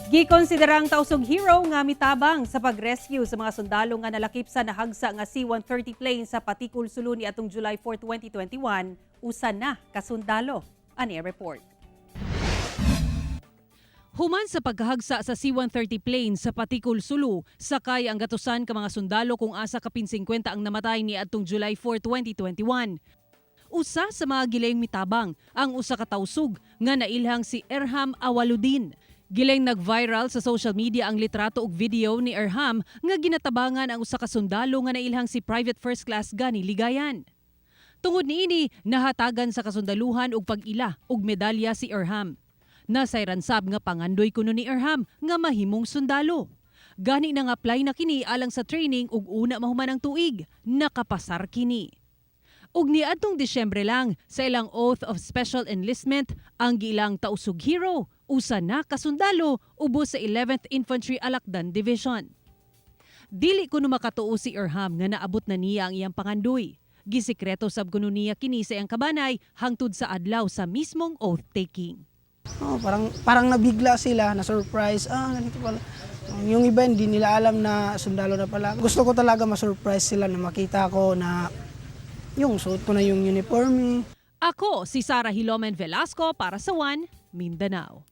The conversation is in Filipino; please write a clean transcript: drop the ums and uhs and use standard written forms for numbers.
Gikonsiderang tausog hero nga mitabang sa pag-rescue sa mga sundalo nga nalakip sa nahagsa nga C-130 plane sa Patikul, Sulu ni atong July 4, 2021, usa na kasundalo. Ani report. Human sa pagkahagsa sa C-130 plane sa Patikul, Sulu, sakay ang gatusan ka mga sundalo kung asa kapin 50 ang namatay ni atong July 4, 2021. Usa sa mga gilayng mitabang ang usa ka tausog nga nailhang si Erham Awaludin. Gilayng nag-viral sa social media ang litrato ug video ni Erham nga ginatabangan ang usa ka sundalo nga nailhang si Private First Class Gani Ligayan. Tungod niini, nahatagan sa kasundaluhan og pag-ila ug medalya si Erham. Nasay ransab nga pangandoy kuno ni Erham nga mahimong sundalo. Gani nang apply na kini alang sa training ug una mahuman ang tuig, nakapasar kini. Ug niadtong Disyembre lang sa ilang oath of special enlistment ang gilang tausog hero, usa na kasundalo ubos sa 11th Infantry Alakdan Division. Dili kuno makatuo si Erham nga naabot na niya ang iyang pangandoy. Gisikreto sab kuno niya kini sa iyang kabanay hangtod sa adlaw sa mismong oath taking. Parang nabigla sila, na surprise. Ganito pala. Yung iba hindi nila alam na sundalo na pala. Gusto ko talaga ma-surprise sila na makita ko na yung suot ko na yung uniforme. Ako si Sarah Hilomen Velasco para sa One Mindanao.